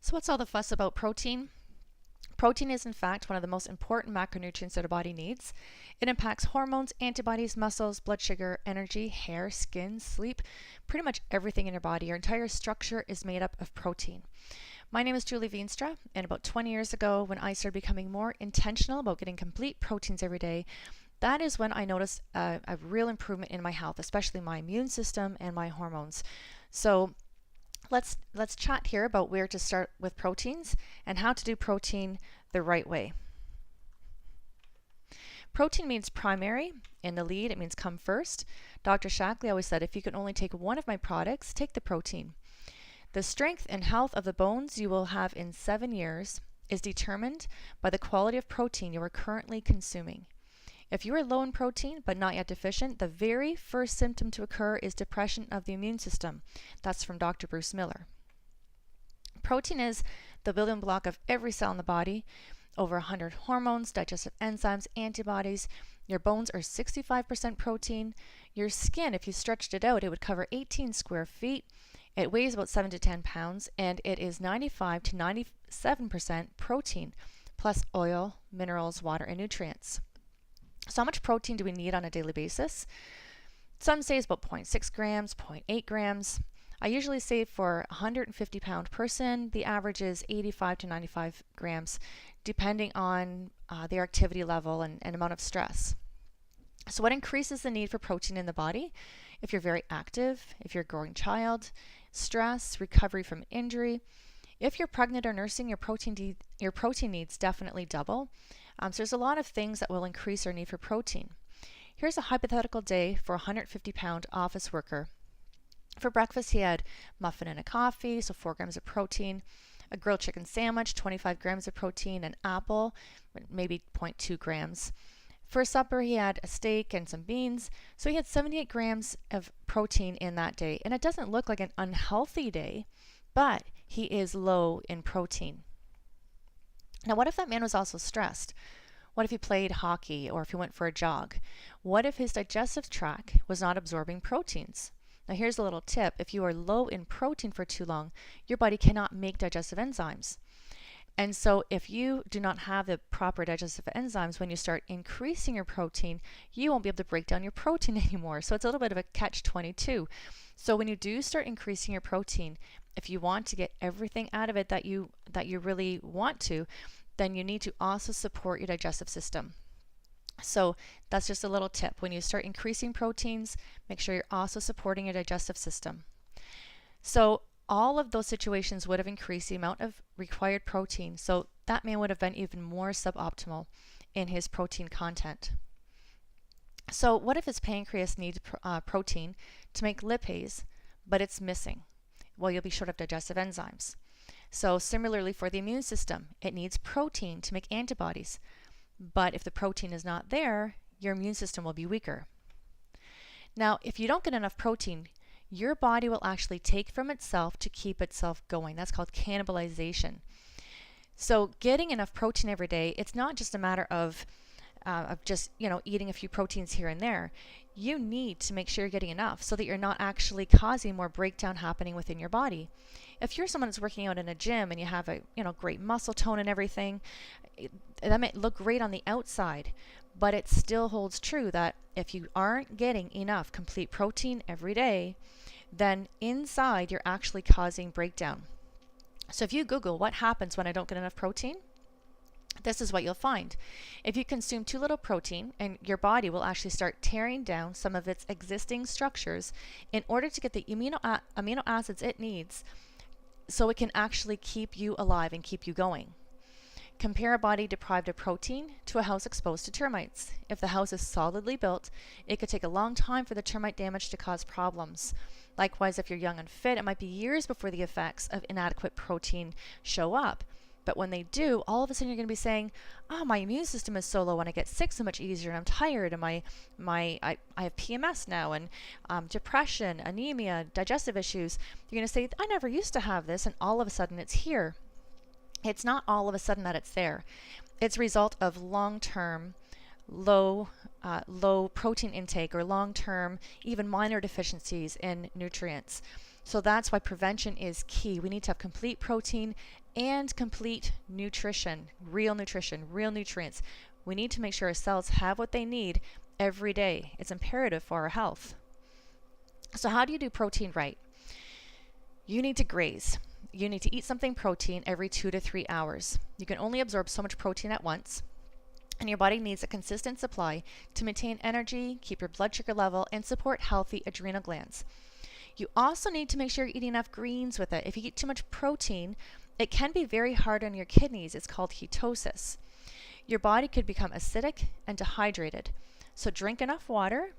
So what's all the fuss about protein? Protein is in fact one of the most important macronutrients that our body needs. It impacts hormones, antibodies, muscles, blood sugar, energy, hair, skin, sleep, pretty much everything in your body. Your entire structure is made up of protein. My name is Julie Veenstra, and about 20 years ago, when I started becoming more intentional about getting complete proteins every day, that is when I noticed a real improvement in my health, especially my immune system and my hormones. So let's chat here about where to start with proteins and how to do protein the right way. Protein means primary. In the lead, it means come first. Dr. Shackley always said, if you can only take one of my products, take the protein. The strength and health of the bones you will have in 7 years is determined by the quality of protein you are currently consuming. If you are low in protein but not yet deficient, the very first symptom to occur is depression of the immune system. That's from Dr. Bruce Miller. Protein is the building block of every cell in the body. Over 100 hormones, digestive enzymes, antibodies. Your bones are 65% protein. Your skin, if you stretched it out, it would cover 18 square feet. It weighs about 7 to 10 pounds, and it is 95 to 97% protein, plus oil, minerals, water, and nutrients. So how much protein do we need on a daily basis? Some say it's about 0.6 grams, 0.8 grams. I usually say for a 150-pound person, the average is 85 to 95 grams, depending on their activity level and amount of stress. So what increases the need for protein in the body? If you're very active, if you're a growing child, stress, recovery from injury. If you're pregnant or nursing, your protein needs definitely double. So there's a lot of things that will increase our need for protein. Here's a hypothetical day for a 150-pound office worker. For breakfast, he had muffin and a coffee, so 4 grams of protein, a grilled chicken sandwich, 25 grams of protein, an apple, maybe 0.2 grams. For supper, he had a steak and some beans, so he had 78 grams of protein in that day. And it doesn't look like an unhealthy day, but he is low in protein. Now, what if that man was also stressed? What if he played hockey or if he went for a jog? What if his digestive tract was not absorbing proteins? Now, here's a little tip. If you are low in protein for too long, your body cannot make digestive enzymes. And so if you do not have the proper digestive enzymes, when you start increasing your protein, you won't be able to break down your protein anymore. So it's a little bit of a catch-22. So when you do start increasing your protein, if you want to get everything out of it that you really want to, then you need to also support your digestive system. So that's just a little tip. When you start increasing proteins, make sure you're also supporting your digestive system. So all of those situations would have increased the amount of required protein. So that man would have been even more suboptimal in his protein content. So what if his pancreas needs protein to make lipase, but it's missing? Well, you'll be short of digestive enzymes. So similarly for the immune system, it needs protein to make antibodies. But if the protein is not there, your immune system will be weaker. Now, if you don't get enough protein, your body will actually take from itself to keep itself going. That's called cannibalization. So getting enough protein every day, it's not just a matter of just eating a few proteins here and there. You need to make sure you're getting enough so that you're not actually causing more breakdown happening within your body. If you're someone that's working out in a gym and you have a great muscle tone and everything, that may look great on the outside, but it still holds true that if you aren't getting enough complete protein every day, then inside you're actually causing breakdown. So if you Google what happens when I don't get enough protein, this is what you'll find. If you consume too little protein, and your body will actually start tearing down some of its existing structures in order to get the amino acids it needs so it can actually keep you alive and keep you going. Compare a body deprived of protein to a house exposed to termites. If the house is solidly built, it could take a long time for the termite damage to cause problems. Likewise, if you're young and fit, it might be years before the effects of inadequate protein show up. But when they do, all of a sudden you're going to be saying, oh, my immune system is so low and I get sick so much easier and I'm tired and I have PMS now and depression, anemia, digestive issues. You're going to say, I never used to have this, and all of a sudden it's here. It's not all of a sudden that it's there. It's a result of long-term low protein intake or long-term even minor deficiencies in nutrients. So that's why prevention is key. We need to have complete protein and complete nutrition, real nutrients. We need to make sure our cells have what they need every day. It's imperative for our health. So how do you do protein right? You need to graze. You need to eat something protein every 2 to 3 hours. You can only absorb so much protein at once, and your body needs a consistent supply to maintain energy, keep your blood sugar level, and support healthy adrenal glands. You also need to make sure you're eating enough greens with it. If you eat too much protein, it can be very hard on your kidneys. It's called ketosis. Your body could become acidic and dehydrated. So drink enough water.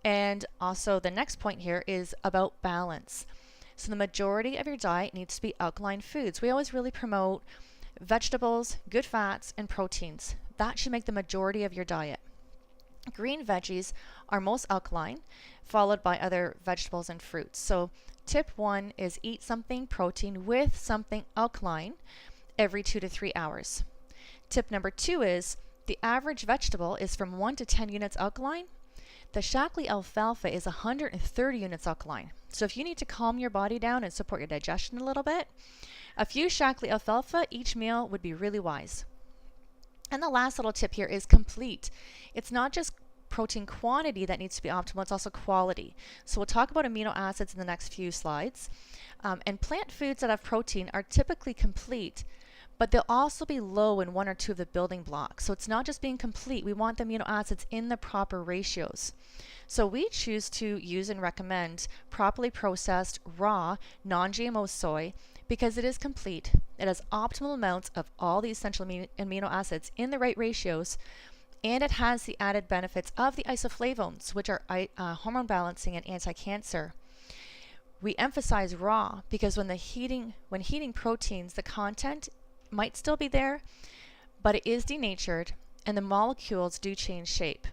And also the next point here is about balance. So the majority of your diet needs to be alkaline foods. We always really promote vegetables, good fats, and proteins. That should make the majority of your diet. Green veggies are most alkaline, followed by other vegetables and fruits. So tip 1 is eat something protein with something alkaline every 2 to 3 hours. Tip number 2 is the average vegetable is from 1 to 10 units alkaline. The Shaklee alfalfa is 130 units alkaline. So if you need to calm your body down and support your digestion a little bit, a few Shaklee alfalfa each meal would be really wise. And the last little tip here is complete. It's not just protein quantity that needs to be optimal, it's also quality. So we'll talk about amino acids in the next few slides. And plant foods that have protein are typically complete, but they'll also be low in 1 or 2 of the building blocks. So it's not just being complete, we want the amino acids in the proper ratios. So we choose to use and recommend properly processed, raw, non-GMO soy because it is complete. It has optimal amounts of all the essential amino acids in the right ratios, and it has the added benefits of the isoflavones, which are hormone balancing and anti-cancer. We emphasize raw because when heating proteins, the content might still be there, but it is denatured and the molecules do change shape.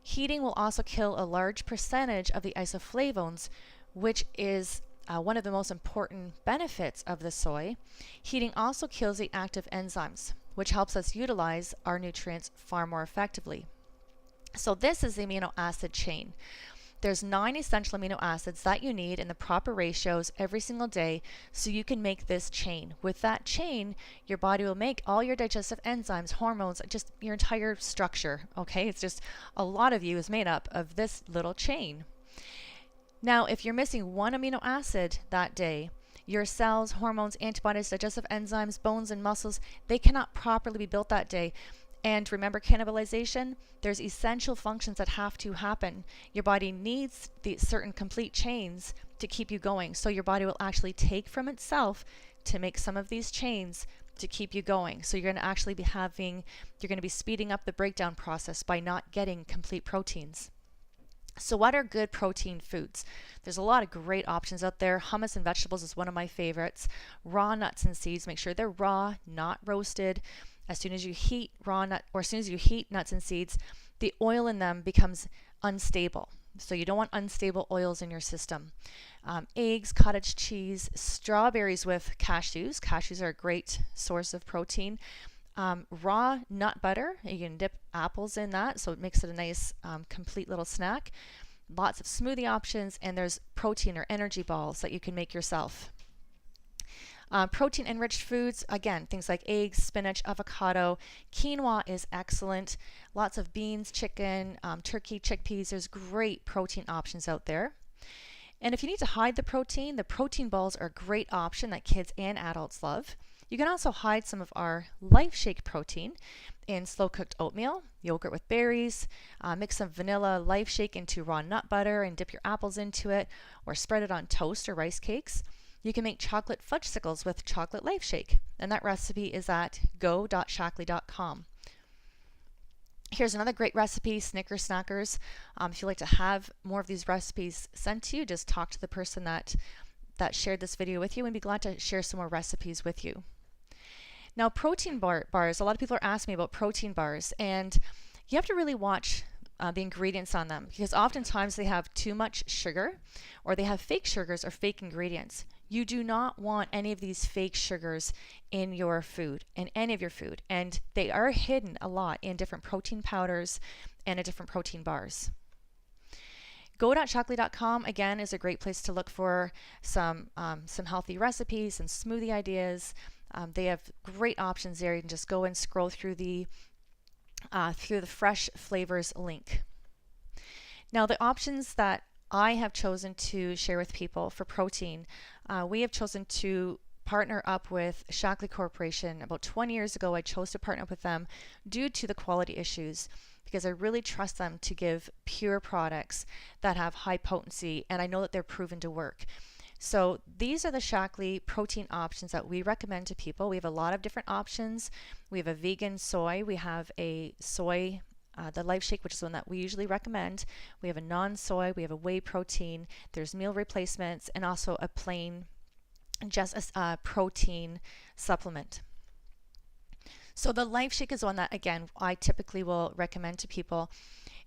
Heating will also kill a large percentage of the isoflavones, which is one of the most important benefits of the soy. Heating also kills the active enzymes, which helps us utilize our nutrients far more effectively. So this is the amino acid chain. There's 9 essential amino acids that you need in the proper ratios every single day so you can make this chain. With that chain, your body will make all your digestive enzymes, hormones, just your entire structure, okay? It's just a lot of you is made up of this little chain. Now, if you're missing 1 amino acid that day, your cells, hormones, antibodies, digestive enzymes, bones, and muscles, they cannot properly be built that day. And remember cannibalization, there's essential functions that have to happen. Your body needs these certain complete chains to keep you going. So your body will actually take from itself to make some of these chains to keep you going. So you're going to actually be you're going to be speeding up the breakdown process by not getting complete proteins. So what are good protein foods? There's a lot of great options out there. Hummus and vegetables is one of my favorites. Raw nuts and seeds, make sure they're raw, not roasted. As soon as you heat nuts and seeds, the oil in them becomes unstable. So you don't want unstable oils in your system. Eggs, cottage cheese, strawberries with cashews. Cashews are a great source of protein. Raw nut butter, you can dip apples in that, so it makes it a nice complete little snack. Lots of smoothie options, and there's protein or energy balls that you can make yourself. Protein enriched foods, again, things like eggs, spinach, avocado. Quinoa is excellent. Lots of beans, chicken, turkey, chickpeas. There's great protein options out there. And if you need to hide the protein balls are a great option that kids and adults love. You can also hide some of our Life Shake protein in slow cooked oatmeal, yogurt with berries, mix some vanilla Life Shake into raw nut butter and dip your apples into it, or spread it on toast or rice cakes. You can make chocolate fudgesicles with chocolate Life Shake, and that recipe is at go.shaklee.com. Here's another great recipe, Snickers Snackers. If you'd like to have more of these recipes sent to you, just talk to the person that shared this video with you and be glad to share some more recipes with you. Now, protein bars, a lot of people are asking me about protein bars, and you have to really watch the ingredients on them because oftentimes they have too much sugar or they have fake sugars or fake ingredients. You do not want any of these fake sugars in your food, in any of your food, and they are hidden a lot in different protein powders and in different protein bars. Go.shaklee.com again is a great place to look for some healthy recipes and smoothie ideas. They have great options there. You can just go and scroll through the fresh flavors link. Now, the options that I have chosen to share with people for protein, we have chosen to partner up with Shaklee Corporation. About 20 years ago, I chose to partner up with them due to the quality issues, because I really trust them to give pure products that have high potency, and I know that they're proven to work. So these are the Shaklee protein options that we recommend to people. We have a lot of different options. We have a vegan soy, we have a soy, the Life Shake, which is one that we usually recommend. We have a non-soy, we have a whey protein, there's meal replacements, and also a plain, just a protein supplement. So the Life Shake is one that, again, I typically will recommend to people.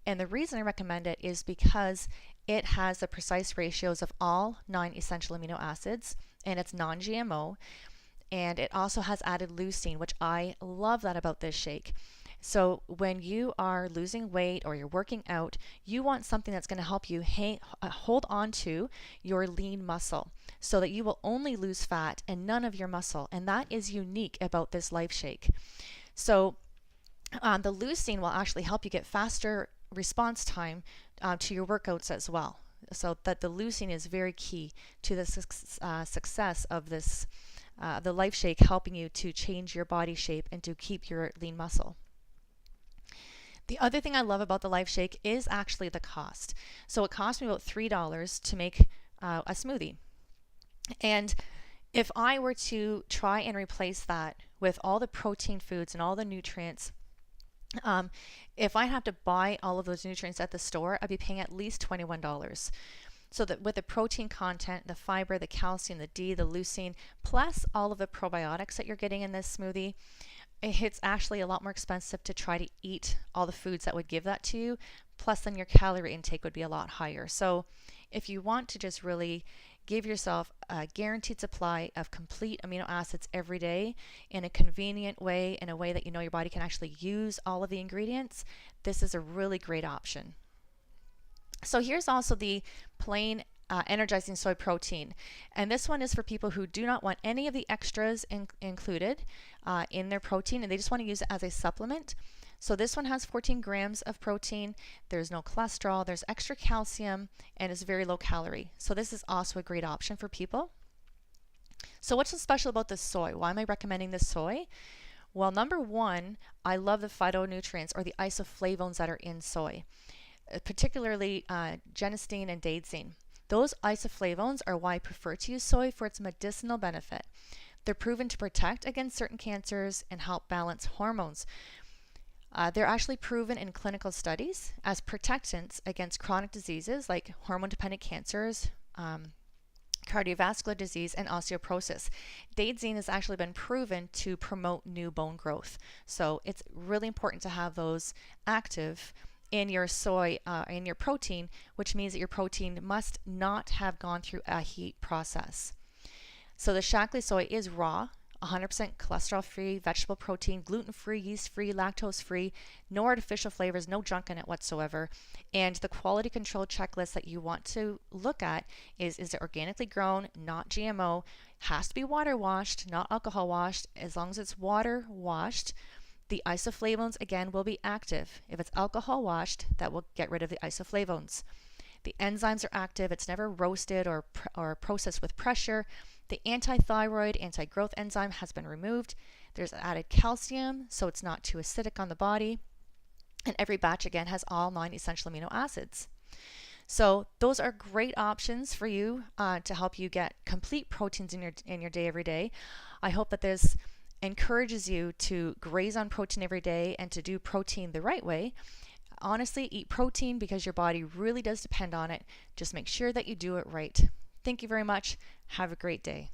And the reason I recommend it is because it has the precise ratios of all 9 essential amino acids, and it's non-GMO. And it also has added leucine, which I love that about this shake. So when you are losing weight or you're working out, you want something that's going to help you hold on to your lean muscle so that you will only lose fat and none of your muscle. And that is unique about this Life Shake. So the leucine will actually help you get faster response time to your workouts as well. So that the leucine is very key to the success of this, the Life Shake, helping you to change your body shape and to keep your lean muscle. The other thing I love about the Life Shake is actually the cost. So it cost me about $3 to make a smoothie. And if I were to try and replace that with all the protein foods and all the nutrients, if I have to buy all of those nutrients at the store, I'd be paying at least $21. So that with the protein content, the fiber, the calcium, the D, the leucine, plus all of the probiotics that you're getting in this smoothie, it's actually a lot more expensive to try to eat all the foods that would give that to you, plus then your calorie intake would be a lot higher. So if you want to just really give yourself a guaranteed supply of complete amino acids every day in a convenient way, in a way that you know your body can actually use all of the ingredients, this is a really great option. So here's also the plain Energizing Soy Protein, and this one is for people who do not want any of the extras included in their protein, and they just want to use it as a supplement. So this one has 14 grams of protein, there's no cholesterol, there's extra calcium, and it's very low calorie. So this is also a great option for people. So what's so special about this soy? Why am I recommending this soy? Well, number one, I love the phytonutrients or the isoflavones that are in soy, particularly genistein and daidzein. Those isoflavones are why I prefer to use soy for its medicinal benefit. They're proven to protect against certain cancers and help balance hormones. They're actually proven in clinical studies as protectants against chronic diseases like hormone-dependent cancers, cardiovascular disease, and osteoporosis. Daidzein has actually been proven to promote new bone growth. So it's really important to have those active in your soy, in your protein, which means that your protein must not have gone through a heat process. So the Shaklee soy is raw, 100% cholesterol-free, vegetable protein, gluten-free, yeast-free, lactose-free, no artificial flavors, no junk in it whatsoever. And the quality control checklist that you want to look at is it organically grown, not GMO, has to be water washed, not alcohol washed. As long as it's water washed, the isoflavones, again, will be active. If it's alcohol washed, that will get rid of the isoflavones. The enzymes are active. It's never roasted or processed with pressure. The anti-thyroid, anti-growth enzyme has been removed. There's added calcium, so it's not too acidic on the body. And every batch, again, has all 9 essential amino acids. So those are great options for you to help you get complete proteins in your day every day. I hope that this encourages you to graze on protein every day and to do protein the right way. Honestly, eat protein because your body really does depend on it. Just make sure that you do it right. Thank you very much. Have a great day.